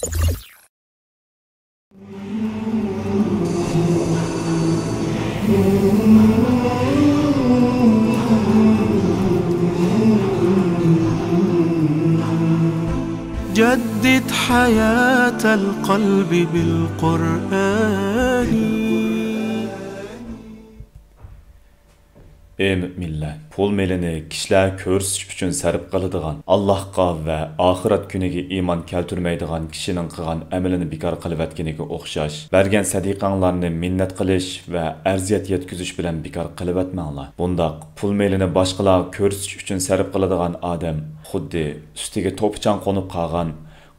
جدد حياة القلب بالقرآن. Ey müminler, pul melini kişiler körüsüş üçün sərf qılıdığan, Allahqa və axirat günüge iman keltürmeydiğan kişinin qıған əməlini bikar qılıb etkinige oxşaş, vergen sadiqanlarını minnet qilish və ərziyet yetküzüş bilen bikar qılıb etmənlar. Bundaq, pul melini başqalar körüsüş üçün sərf qılıdığan adam, xuddi üstüge topuçan qonup qalğan,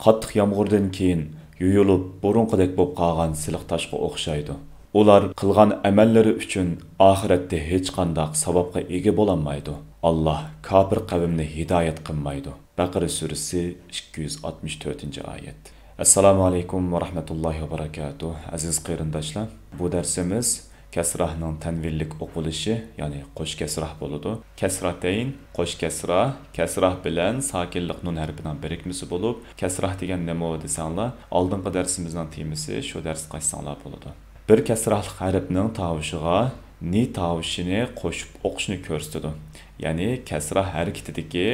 qattiq yağmurdan keyin yuyulup burunqidek bob qalğan siliq taşqa oxşaydı. Ular qılğan əməlləri üçün axirətdə heç qandaq savabqa ega bolanmaydı. Allah kafir qavmni hidayət qılmaydı. Baqara suresi 264. ayet. Assalamu alaykum wa rahmatullahi wa barakatuh. Aziz qarindoshlar, bu darsimiz kasrahning tanvillik o'qilishi, ya'ni qo'sh kasrah bo'ladi. Kasratayn, qo'sh kasrah, kasrah bilan sakinlik nun harfining birikmasi bo'lib, kasrah degan nima desanglar, oldingi darsimizning temasi shu dars qaytsanglar bo'ladi. Bir kasrahlı harfning tavushiga ni tavushini qo'shib o'qishni ko'rsatadi. Ya'ni kasrah harakatidagi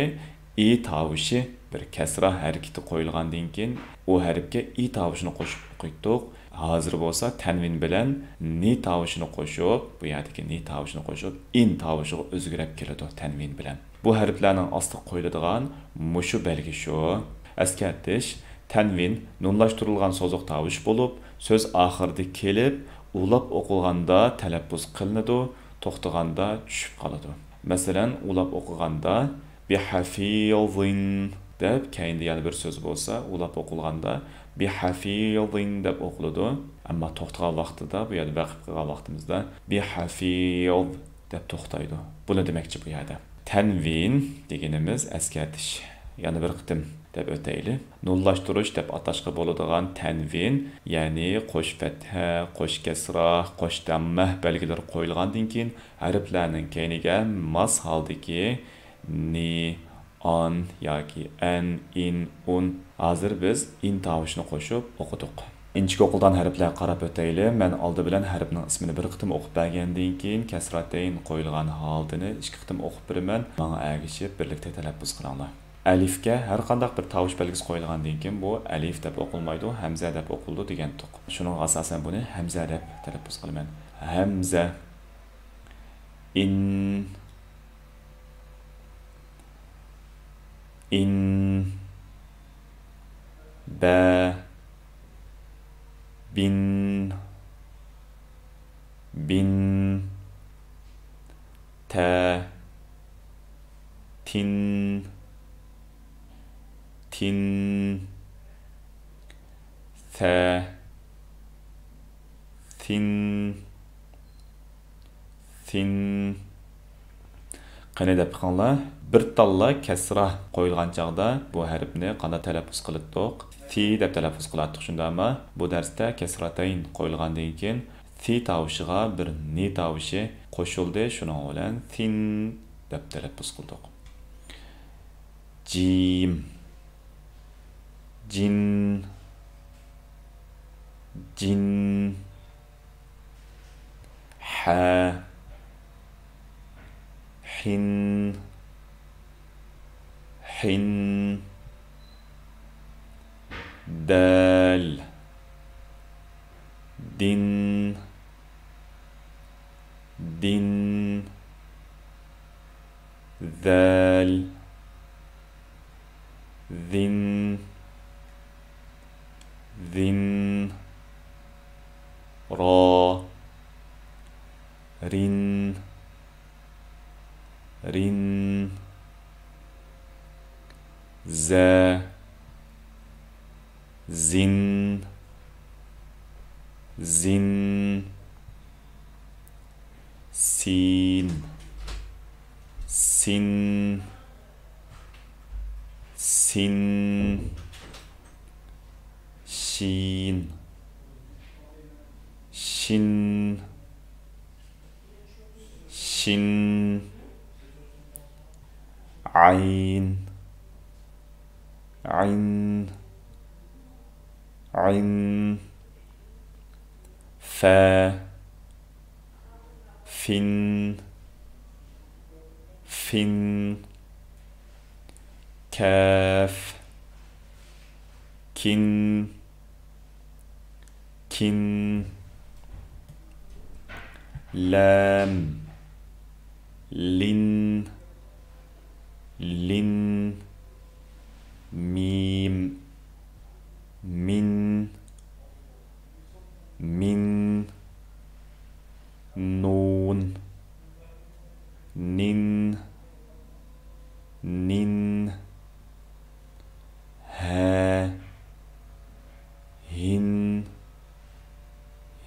i tavushi bir kasrah harakati qo'yilgandan keyin u harfga i tavushini qo'shib o'qiydik. Hozir bo'lsa tanvin bilan ni tavushini qo'shib, bu yerdagi ni tavushini qo'shib in tavushiga o'zgarib keladi tanvin bilan. Bu harflarning ostiga qo'yiladigan mushu belgi shu. Eskartish tanvin nunlashtirilgan so'ziq tavush bo'lib, söz oxirida kelib, ulab o'qilganda talaffuz qilinadi, to'xtaganda tushib qoladi. Masalan, ulab o'qiganda bihafizin deb keyinda yana bir so'z bo'lsa, ulab o'qilganda bihafizin deb o'qiladi. Ammo to'xtagan vaqtida, bu yerda vaqf qilgan vaqtimizda bihafiz deb to'xtaydi. Bu ne demakchi bu yerda? Tanvin deganimiz eskartish. Yana bir qitim deb o'tayli. Nullashtirish deb atashqa bo'ladigan tanvin, ya'ni qo'sh fatha, qo'sh kasra, qo'sh damma belgilari qo'yilgandan keyin harflarning keyiniga mos holdagi ni, on yoki an, in, un. Hozir biz in tavushini qo'shib o'qidik. Inchga o'qilgan harflarga qarab o'tayli. Men oldi bilan harfning ismini bir qitim o'qib bergandan keyin kasratayn qo'yilgan holatini ikki qitim o'qib beraman. Menga ergishib birlikda talaffuz qilinglar. Alifga har qanday bir tavush belgisi qo'yilgandan keyin bu alif deb o'qilmaydi, hamza deb o'qildi degan to'q. Shuning asosan buni hamza deb talaffuz qilaman. Hamza, in, ba, bin, ta, tin, tha, thin. Qani deb qanlar bir talla kasra qo'yilgan chaqda bu harfni qanday talaffuz qildik? Thi deb talaffuz qilardik shundami? Bu darsda kasratayn qo'yilgandan keyin thi tavushiga bir ni tavushi qo'shildi. Shuning bilan thin deb talaffuz qildik. Jim, jin, ha, hin, dal, din, zal, zin, ra, rin, za, zin, sin, shin, shin, ayn, عين فا فين فين كاف كن كن لام لن لن ميم من من نون نن نن ها هن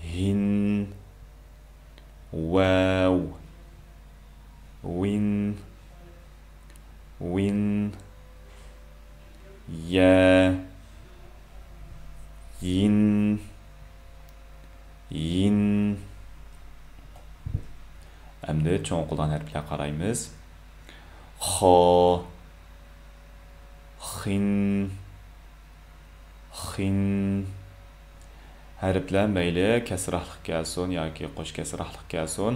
هن واو وين وين يا ين yin. Endi cho'ng qo'ldan harflarga qaraymiz. Xo, xin, xin. Harflar mayli kasrahlik kelsin yoki qo'sh kasrahlik kelsin,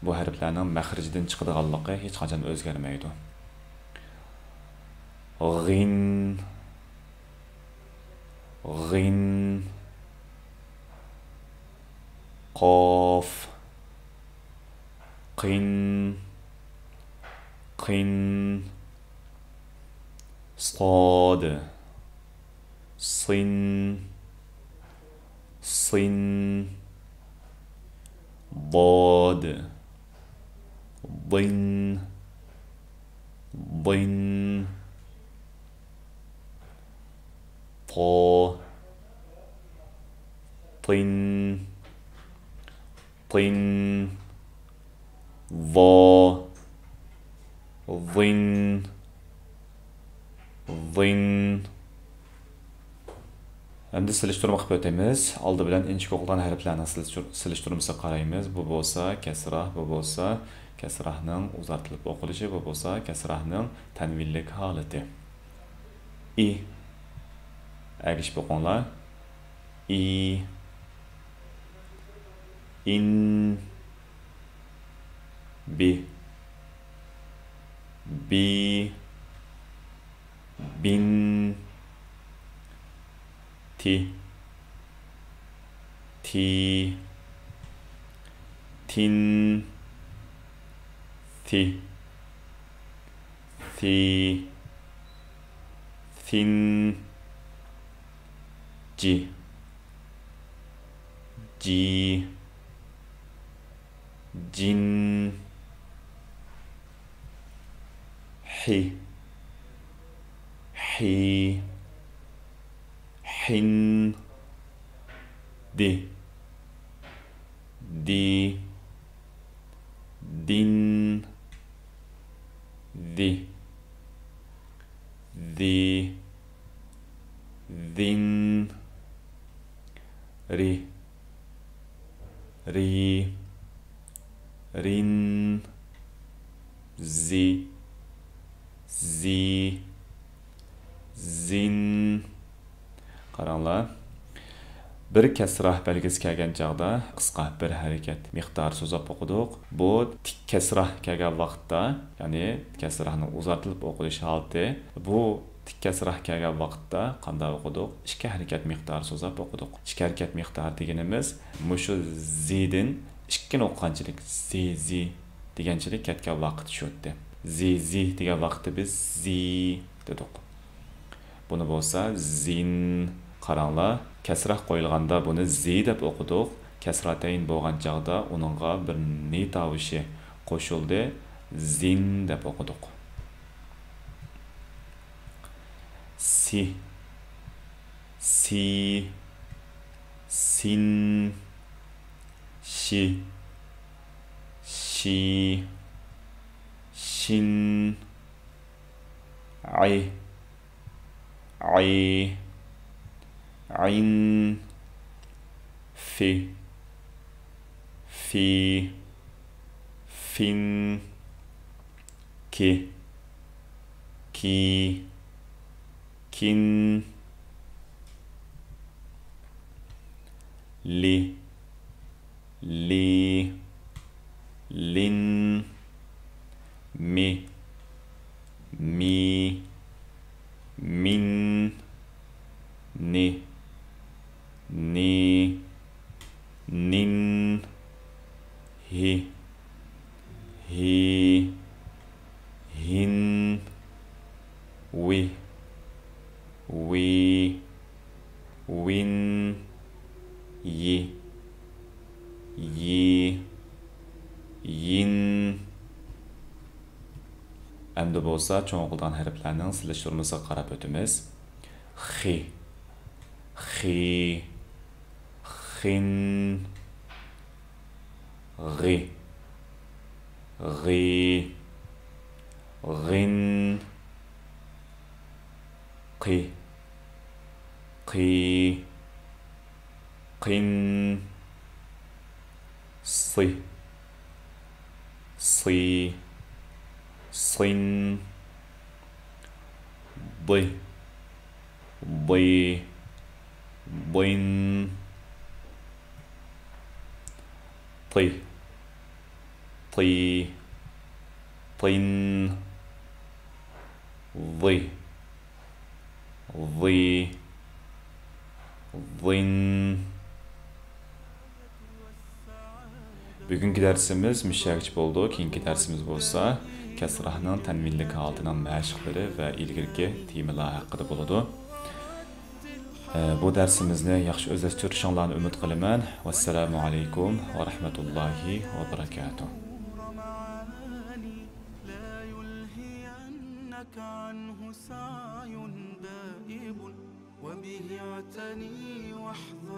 bu harflarning maxrijidan chiqadiganligi hech qachon o'zgarmaydi. G'in, g'in. Qof, qin, qin. Sad, sin, sin. Dad, din, din. Ta, tin, tin. Va, vin, vin. Endi silishtirma qilib o'tamiz. Oldi bilan inchik o'qilgan harflarning silishtirmasiga qaraymiz. Bu bo'lsa kasrah, bu bo'lsa kasrahning uzartilib o'qilishi, bu bo'lsa kasrahning tanvillik holati. I agish bo'qonlar. I in bi bi bin ti ti tin ti thi thin ji ji jin hi hi hin di di din di di din ri ri rin zi zi zin. Qaranglar. Bir kasrah belgisi kelgan chaqda qisqa bir harakat miqdori so'zlab o'qidik. Bu tik kasrah kelgan vaqtda, ya'ni kasrahning uzartilib o'qilish holati, bu tik kasrah kelgan vaqtda qanday o'qidik? Ikki harakat miqdori so'zlab o'qidik. Ikki harakat miqdori deganimiz mushu zidin ikki o'qiganchilik zi deganchilik ketgan vaqt shu'di. Zi degan vaqtda biz zi dedik. Buni bo'lsa zin. Qaranglar, kasrah qo'yilganda buni zi deb o'qidik. Kasratayn bo'lgan chaqda uningga bir ni tovushi qo'shildi, zin deb o'qidik. Si si sin shi shi shin ay ay ain fi fi fin ki ki kin li li lin mi mi min ni ni nin hi hi hin wi win yi yin. Әмді болса, çoğuldan hərflərinin silişdirməsiga qarab ötümüz. Xi, xi, xin, g'i, g'i, g'in, qi, qi, qin, si, si, sin, di, di, din, ti, ti, tin, di, di, din. Bugünkü dersimiz müşterek oldu. Keyinki dersimiz bolsa kasrahning tanvinlik holatining mashqlari va ilgirki temalar haqida bo'ladi. Bu darsimizni yaxshi o'zlashtirishinglarni umid qilaman. Vassalomu alaykum va rahmatullohi va barakatuh. وبه اعتني واحذر